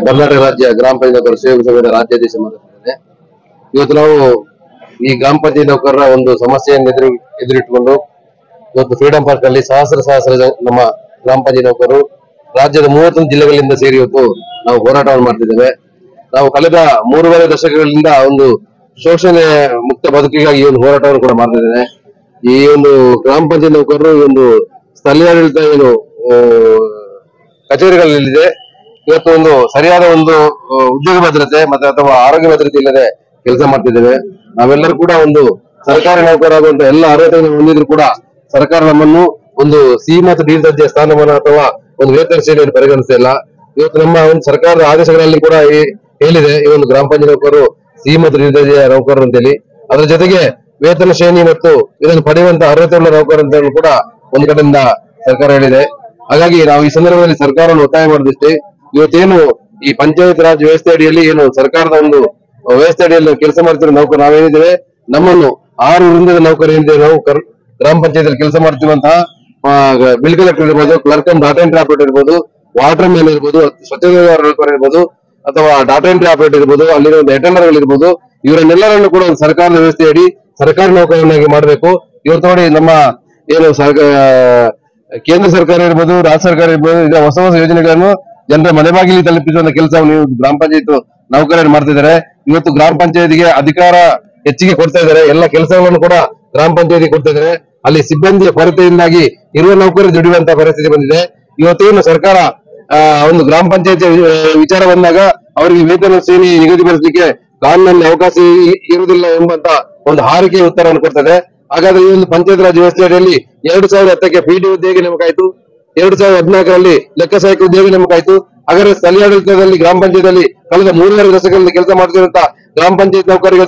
ಕರ್ನಾಟಕ ರಾಜ್ಯ ಗ್ರಾಮ ಪಂಚಾಯತ್ ನೌಕರರ ಸೇವಾ ಸಂಘದ ರಾಜ್ಯಾಧ್ಯಕ್ಷ ಮಾತಾಡ್ತಿದ್ದೇನೆ. ಇವತ್ತು ನಾವು ಈ ಗ್ರಾಮ ಪಂಚಾಯತ್ ನೌಕರರ ಒಂದು ಸಮಸ್ಯೆಯನ್ನು ಎದುರಿಟ್ಟುಕೊಂಡು ಇವತ್ತು ಫ್ರೀಡಂ ಪಾರ್ಕ್ ಅಲ್ಲಿ ಸಹಸ್ರ ನಮ್ಮ ಗ್ರಾಮ ಪಂಚಾಯತ್ ನೌಕರರು ರಾಜ್ಯದ 31 ಜಿಲ್ಲೆಗಳಿಂದ ಸೇರಿ ಇವತ್ತು ನಾವು ಹೋರಾಟವನ್ನು ಮಾಡ್ತಿದ್ದೇವೆ. ನಾವು ಕಳೆದ 3.5 ದಶಕಗಳಿಂದ ಒಂದು ಶೋಷಣೆ ಮುಕ್ತ ಬದುಕಿಗಾಗಿ ಈ ಒಂದು ಹೋರಾಟವನ್ನು ಕೂಡ ಮಾಡ್ತಿದ್ದೇನೆ. ಈ ಒಂದು ಗ್ರಾಮ ಪಂಚಾಯತ್ ನೌಕರರು ಈ ಒಂದು ಸ್ಥಳೀಯಾಡಳಿತ ಏನು ಕಚೇರಿಗಳಲ್ಲಿದೆ ಇವತ್ತು ಒಂದು ಸರಿಯಾದ ಒಂದು ಉದ್ಯೋಗ ಭದ್ರತೆ ಮತ್ತೆ ಅಥವಾ ಆರೋಗ್ಯ ಭದ್ರತೆ ಇಲ್ಲದೆ ಕೆಲಸ ಮಾಡ್ತಿದ್ದೇವೆ. ನಾವೆಲ್ಲರೂ ಕೂಡ ಒಂದು ಸರ್ಕಾರಿ ನೌಕರರಾಗುವಂತ ಎಲ್ಲ ಅರ್ಹತೆಯನ್ನು ಹೊಂದಿದ್ರು ಕೂಡ ಸರ್ಕಾರ ನಮ್ಮನ್ನು ಒಂದು ಸಿ ಮತ್ತು ಡಿ ದರ್ಜೆಯ ಸ್ಥಾನಮಾನ ಅಥವಾ ಒಂದು ವೇತನ ಶ್ರೇಣಿಯನ್ನು ಪರಿಗಣಿಸ್ತಾ ಇಲ್ಲ. ಇವತ್ತು ನಮ್ಮ ಒಂದು ಸರ್ಕಾರದ ಆದೇಶಗಳಲ್ಲಿ ಕೂಡ ಹೇಳಿದೆ ಈ ಒಂದು ಗ್ರಾಮ ಪಂಚಾಯತ್ ನೌಕರರು ಸಿ ಮತ್ತು ಡಿ ದರ್ಜೆಯ ನೌಕರರು ಅಂತೇಳಿ. ಅದರ ಜೊತೆಗೆ ವೇತನ ಶ್ರೇಣಿ ಮತ್ತು ಇದನ್ನು ಪಡೆಯುವಂತ ಅರ್ಹತೆ ಉಳ್ಳ ನೌಕರರು ಅಂತ ಕೂಡ ಒಂದು ಕಡೆಯಿಂದ ಸರ್ಕಾರ ಹೇಳಿದೆ. ಹಾಗಾಗಿ ನಾವು ಈ ಸಂದರ್ಭದಲ್ಲಿ ಸರ್ಕಾರವನ್ನು ಒತ್ತಾಯ ಮಾಡಿದಷ್ಟೇ ಇವತ್ತೇನು ಈ ಪಂಚಾಯತ್ ರಾಜ್ ವ್ಯವಸ್ಥೆ ಅಡಿಯಲ್ಲಿ ಏನು ಸರ್ಕಾರದ ಒಂದು ವ್ಯವಸ್ಥೆ ಅಡಿಯಲ್ಲಿ ಕೆಲಸ ಮಾಡ್ತಿರೋ ನೌಕರು ನಾವೇನಿದ್ದೇವೆ ನಮ್ಮನ್ನು 6 ವೃಂದದ ನೌಕರು ಏನಿದ್ದೇವೆ ನಾವು ಗ್ರಾಮ ಪಂಚಾಯತ್ ಕೆಲಸ ಮಾಡ್ತಿರುವಂತಹ ಬಿಲ್ ಕಲೆಕ್ಟರ್ ಇರ್ಬೋದು, clerk and data entry operator ಇರ್ಬೋದು, ವಾಟರ್ ಮ್ಯಾನ್ ಇರ್ಬೋದು, ಸ್ವಚ್ಛತಾ ನೌಕರು ಇರ್ಬೋದು ಅಥವಾ ಡಾಟಾ ಎಂಟ್ರಿ ಆಪರೇಟರ್ ಇರ್ಬೋದು, ಅಲ್ಲಿರುವ ಅಟೆಂಡರ್ ಗಳು ಇರ್ಬೋದು, ಇವರನ್ನೆಲ್ಲರನ್ನು ಕೂಡ ಒಂದು ಸರ್ಕಾರದ ವ್ಯವಸ್ಥೆಯಡಿ ಸರ್ಕಾರಿ ನೌಕರನ್ನಾಗಿ ಮಾಡಬೇಕು. ಇವತ್ತು ನೋಡಿ ನಮ್ಮ ಏನು ಕೇಂದ್ರ ಸರ್ಕಾರ ಇರ್ಬೋದು, ರಾಜ್ಯ ಸರ್ಕಾರ ಇರ್ಬೋದು, ಈಗ ಹೊಸ ಯೋಜನೆಗಳನ್ನು ಜನರ ಮನೆ ಬಾಗಿಲಿಗೆ ತಲುಪಿಸುವಂತ ಕೆಲಸವನ್ನು ಗ್ರಾಮ ಪಂಚಾಯತ್ ನೌಕರರು ಮಾಡ್ತಿದ್ದಾರೆ. ಇವತ್ತು ಗ್ರಾಮ ಪಂಚಾಯತ್ಗೆ ಅಧಿಕಾರ ಹೆಚ್ಚಿಗೆ ಕೊಡ್ತಾ ಇದ್ದಾರೆ, ಎಲ್ಲ ಕೆಲಸಗಳನ್ನು ಕೂಡ ಗ್ರಾಮ ಪಂಚಾಯತ್ಗೆ ಕೊಡ್ತಾ ಇದ್ದಾರೆ. ಅಲ್ಲಿ ಸಿಬ್ಬಂದಿಯ ಕೊರತೆಯಿಂದಾಗಿ ಇರುವ ನೌಕರರು ದುಡಿಯುವಂತಹ ಪರಿಸ್ಥಿತಿ ಬಂದಿದೆ. ಇವತ್ತೇನು ಸರ್ಕಾರ ಒಂದು ಗ್ರಾಮ ಪಂಚಾಯತ್ ವಿಚಾರ ಬಂದಾಗ ಅವರಿಗೆ ವೇತನ ಶ್ರೇಣಿ ನಿಗದಿಪಡಿಸಲಿಕ್ಕೆ ಕಾನೂನಲ್ಲಿ ಅವಕಾಶ ಇರುವುದಿಲ್ಲ ಎಂಬಂತ ಒಂದು ಹಾರಿಕೆ ಉತ್ತರವನ್ನು ಕೊಡ್ತದೆ. ಹಾಗಾದ್ರೆ ಈ ಒಂದು ಪಂಚಾಯತ್ ರಾಜ್ ವ್ಯವಸ್ಥೆ ಅಡಿಯಲ್ಲಿ 2010ಕ್ಕೆ ಪಿಡಿ ಹುದ್ದೆಗೆ ನೇಮಕ ಆಯಿತು, 2014ರಲ್ಲಿ ಲೆಕ್ಕ ಸಹಾಯಕ ಹುದ್ದೆಗೆ ನೇಮಕ ಆಯಿತು. ಹಾಗಾದ್ರೆ ಸ್ಥಳೀಯಾಡಳಿತದಲ್ಲಿ ಗ್ರಾಮ ಪಂಚಾಯತ್ ಅಲ್ಲಿ ಕಳೆದ 3.5 ದಶಕಗಳಲ್ಲಿ ಕೆಲಸ ಮಾಡ್ತಿರುವಂತ ಗ್ರಾಮ ಪಂಚಾಯತ್ ನೌಕರರಿಗೆ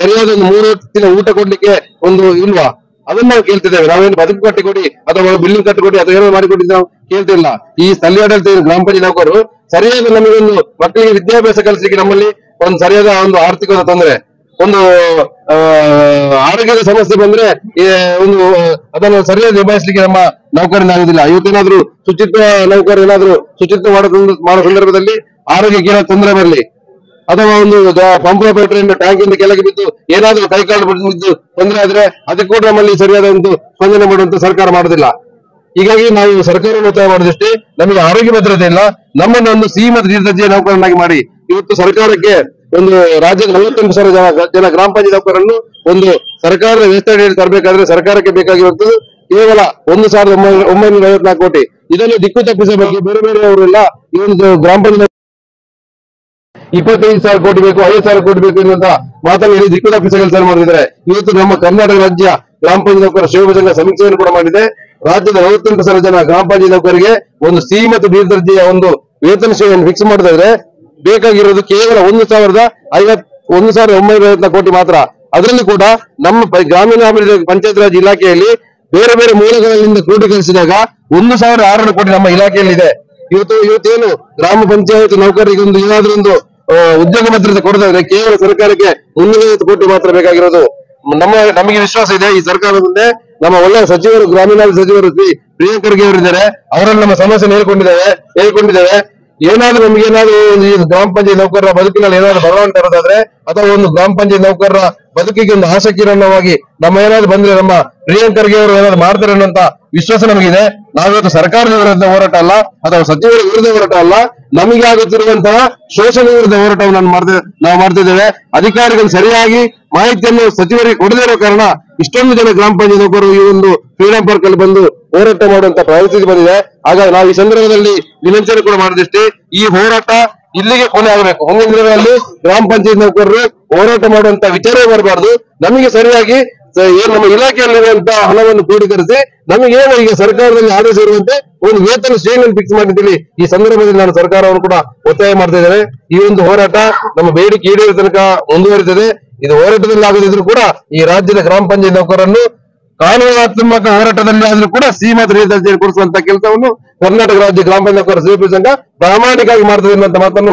ಸರಿಯಾದ ಒಂದು 3 ಹೊತ್ತಿನ ಊಟ ಕೊಡ್ಲಿಕ್ಕೆ ಒಂದು ಇಲ್ವಾ? ಅದನ್ನ ನಾವು ಕೇಳ್ತಿದ್ದೇವೆ. ನಾವೇನು ಬದುಕು ಕಟ್ಟಿಕೊಡಿ ಅಥವಾ ಬಿಲ್ಡಿಂಗ್ ಕಟ್ಟಿಕೊಡಿ ಅಥವಾ ಏನೋ ಮಾಡಿಕೊಡಿ ನಾವು ಕೇಳ್ತಿಲ್ಲ. ಈ ಸ್ಥಳೀಯಾಡಳಿತ ಗ್ರಾಮ ಪಂಚಾಯತ್ ನೌಕರರು ಸರಿಯಾದ ನಮಗೊಂದು ಮಕ್ಕಳಿಗೆ ವಿದ್ಯಾಭ್ಯಾಸ ಕಲಿಸಲಿಕ್ಕೆ ನಮ್ಮಲ್ಲಿ ಒಂದು ಸರಿಯಾದ ಒಂದು ಆರ್ಥಿಕದ ತೊಂದರೆ, ಒಂದು ಆರೋಗ್ಯದ ಸಮಸ್ಯೆ ಬಂದ್ರೆ ಒಂದು ಅದನ್ನು ಸರಿಯಾಗಿ ನಿಭಾಯಿಸಲಿಕ್ಕೆ ನಮ್ಮ ನೌಕರರಿಂದ ಆಗುದಿಲ್ಲ. ಇವತ್ತೇನಾದ್ರೂ ಶುಚಿತ್ವ ನೌಕರು ಏನಾದ್ರೂ ಶುಚಿತ್ವ ಮಾಡೋ ಸಂದರ್ಭದಲ್ಲಿ ಆರೋಗ್ಯಕ್ಕೆ ಏನಾದ್ರು ತೊಂದರೆ ಬರಲಿ ಅಥವಾ ಒಂದು ಪಂಪ್ ಆಪರೇಟರ್ ಟ್ಯಾಂಕ್ ಇಂದ ಕೆಳಗೆ ಬಿದ್ದು ಏನಾದ್ರೂ ಕೈಕಾಲು ಬಿದ್ದು ತೊಂದರೆ ಆದ್ರೆ ಅದಕ್ಕೆ ಕೂಡ ನಮ್ಮಲ್ಲಿ ಸರಿಯಾದ ಒಂದು ಸ್ಪಂದನೆ ಮಾಡುವಂತ ಸರ್ಕಾರ ಮಾಡುದಿಲ್ಲ. ಹೀಗಾಗಿ ನಾವು ಸರ್ಕಾರವನ್ನು ಒತ್ತಾಯ ಮಾಡಿದಷ್ಟೇ ನಮಗೆ ಆರೋಗ್ಯ ಭದ್ರತೆ ಇಲ್ಲ, ನಮ್ಮನ್ನು ಒಂದು ಸಿ ಮತ್ತು ಡಿ ದರ್ಜೆಯ ನೌಕರನ್ನಾಗಿ ಮಾಡಿ ಇವತ್ತು ಸರ್ಕಾರಕ್ಕೆ ಒಂದು ರಾಜ್ಯದ 48,000 ಜನ ಗ್ರಾಮ ಪಂಚಾಯತ್ ನೌಕರನ್ನು ಒಂದು ಸರ್ಕಾರದ ವ್ಯವಸ್ಥೆ ತರಬೇಕಾದ್ರೆ ಸರ್ಕಾರಕ್ಕೆ ಬೇಕಾಗಿರುವಂತದ್ದು ಕೇವಲ 1,954 ಕೋಟಿ. ಇದನ್ನು ದಿಕ್ಕು ತಪ್ಪಿಸಬೇಕು. ಬೇರೆ ಅವರೆಲ್ಲ ಈ ಒಂದು ಗ್ರಾಮ ಪಂಚಾಯತ್ 25,000 ಕೋಟಿ ಬೇಕು, 5,000 ಕೋಟಿ ಬೇಕು ಎನ್ನುವಂತ ಮಾತನ್ನು ಹೇಳಿ ದಿಕ್ಕು ತಪ್ಪಿಸ ಕೆಲಸ ಮಾಡಿದ್ದಾರೆ. ಇವತ್ತು ನಮ್ಮ ಕರ್ನಾಟಕ ರಾಜ್ಯ ಗ್ರಾಮ ಪಂಚಾಯತ್ ನೌಕರರ ಸೇವಾ ಸಂಘ ಸಮೀಕ್ಷೆಯನ್ನು ಕೂಡ ಮಾಡಿದೆ. ರಾಜ್ಯದ 48,000 ಜನ ಗ್ರಾಮ ಪಂಚಾಯತ್ ನೌಕರಿಗೆ ಒಂದು ಸಿ ಮತ್ತು ಡಿ ದರ್ಜೆಯ ಒಂದು ವೇತನ ಶ್ರೇಣಿಯನ್ನು ಫಿಕ್ಸ್ ಮಾಡಿದ್ರೆ ಬೇಕಾಗಿರೋದು ಕೇವಲ 1,954 ಕೋಟಿ ಮಾತ್ರ. ಅದರಲ್ಲಿ ಕೂಡ ನಮ್ಮ ಗ್ರಾಮೀಣಾಭಿವೃದ್ಧಿ ಪಂಚಾಯತ್ ರಾಜ್ ಇಲಾಖೆಯಲ್ಲಿ ಬೇರೆ ಮೂಲಗಳಿಂದ ಕ್ರೋಢೀಕರಿಸಿದಾಗ 1,600 ಕೋಟಿ ನಮ್ಮ ಇಲಾಖೆಯಲ್ಲಿ ಇದೆ. ಇವತ್ತೇನು ಗ್ರಾಮ ಪಂಚಾಯತ್ ನೌಕರರಿಗೆ ಒಂದು ಏನಾದ್ರೂ ಒಂದು ಉದ್ಯೋಗ ಭದ್ರತೆ ಕೊಡೋದಾದ್ರೆ ಕೇವಲ ಸರ್ಕಾರಕ್ಕೆ 350 ಕೋಟಿ ಮಾತ್ರ ಬೇಕಾಗಿರೋದು. ನಮಗೆ ವಿಶ್ವಾಸ ಇದೆ ಈ ಸರ್ಕಾರದ ಮುಂದೆ ನಮ್ಮ ಒಳ್ಳೆಯ ಸಚಿವರು ಗ್ರಾಮೀಣಾಭಿವೃದ್ಧಿ ಸಚಿವರು ಪ್ರಿಯಾಂಕ್ ಖರ್ಗೆ ಅವರಿದ್ದಾರೆ, ಅವರಲ್ಲಿ ನಮ್ಮ ಸಮಸ್ಯೆ ಹೇಳ್ಕೊಂಡಿದ್ದೇವೆ. ಏನಾದ್ರೂ ನಮ್ಗೆ ಏನಾದ್ರು ಈ ಗ್ರಾಮ ಪಂಚಾಯತ್ ನೌಕರರ ಬದುಕಿನಲ್ಲಿ ಏನಾದ್ರು ಬದಲಾವಣೆ ತರೋದಾದ್ರೆ ಅಥವಾ ಒಂದು ಗ್ರಾಮ ಪಂಚಾಯತ್ ನೌಕರರ ಬದುಕಿಗೆ ಒಂದು ಆಶಾಕಿರಣವಾಗಿ ನಮ್ಮ ಏನಾದ್ರು ಬಂದ್ರೆ ನಮ್ಮ ಪ್ರಿಯಾಂಕ್ ಖರ್ಗೆ ಅವರು ಏನಾದ್ರು ಮಾಡ್ತಾರೆ ಅನ್ನೋಂತ ವಿಶ್ವಾಸ ನಮಗಿದೆ. ನಾವಿವತ್ತು ಸರ್ಕಾರದ ವಿರುದ್ಧ ಹೋರಾಟ ಅಲ್ಲ ಅಥವಾ ಸಚಿವರ ವಿರುದ್ಧ ಹೋರಾಟ ಅಲ್ಲ, ನಮಗೆ ಆಗುತ್ತಿರುವಂತಹ ಶೋಷಣೆ ವಿರುದ್ಧ ಹೋರಾಟವನ್ನು ನಾವು ಮಾಡ್ತಿದ್ದೇವೆ. ಅಧಿಕಾರಿಗಳು ಸರಿಯಾಗಿ ಮಾಹಿತಿಯನ್ನು ಸಚಿವರಿಗೆ ಕೊಡದೇ ಇರೋ ಕಾರಣ ಇಷ್ಟೊಂದು ಜನ ಗ್ರಾಮ ಪಂಚಾಯತ್ ನೌಕರರು ಈ ಒಂದು ಫ್ರೀಡಂ ಪಾರ್ಕ್ ಅಲ್ಲಿ ಬಂದು ಹೋರಾಟ ಮಾಡುವಂತ ಪರಿಸ್ಥಿತಿ ಬಂದಿದೆ. ಹಾಗಾಗಿ ನಾವು ಈ ಸಂದರ್ಭದಲ್ಲಿ ವಿನಂತಿ ಕೂಡ ಮಾಡಿದಷ್ಟೇ ಈ ಹೋರಾಟ ಇಲ್ಲಿಗೆ ಕೊನೆ ಆಗಬೇಕು. ಮುಂದಿನ ದಿನಗಳಲ್ಲಿ ಗ್ರಾಮ ಪಂಚಾಯತ್ ನೌಕರರು ಹೋರಾಟ ಮಾಡುವಂತ ವಿಚಾರ ಬರಬಾರ್ದು. ನಮಗೆ ಸರಿಯಾಗಿ ನಮ್ಮ ಇಲಾಖೆಯಲ್ಲಿರುವಂತಹ ಹಣವನ್ನು ಕ್ರೋಢೀಕರಿಸಿ ನಮಗೇನು ಈಗ ಸರ್ಕಾರದಲ್ಲಿ ಆದೇಶ ಇರುವಂತೆ ಒಂದು ವೇತನ ಶ್ರೇಣಿಯನ್ನು ಫಿಕ್ಸ್ ಮಾಡಿದ್ದೀವಿ. ಈ ಸಂದರ್ಭದಲ್ಲಿ ನಾನು ಸರ್ಕಾರವನ್ನು ಕೂಡ ಒತ್ತಾಯ ಮಾಡ್ತಾ ಇದ್ದೇನೆ. ಈ ಒಂದು ಹೋರಾಟ ನಮ್ಮ ಬೇಡಿಕೆ ಈಡೇರುವ ತನಕ ಮುಂದುವರಿತದೆ. ಇದು ಹೋರಾಟದಲ್ಲಿ ಆಗದಿದ್ರು ಕೂಡ ಈ ರಾಜ್ಯದ ಗ್ರಾಮ ಪಂಚಾಯತ್ ನೌಕರರನ್ನು ಕಾನೂನಾತ್ಮಕ ಹೋರಾಟದಲ್ಲಿ ಆದ್ರೂ ಕೂಡ ಸಿ ಮತ್ತು ಡಿ ದರ್ಜೆಯನ್ನು ಕೊಡಿಸುವಂತ ಕೆಲಸವನ್ನು ಕರ್ನಾಟಕ ರಾಜ್ಯ ಗ್ರಾಮ ಪಂಚಾಯತ್ ನೌಕರರ ಸೇವಾ ಸಂಘ ಪ್ರಾಮಾಣಿಕವಾಗಿ ಮಾಡ್ತದೆ ಎನ್ನುವಂತ ಮಾತನ್ನು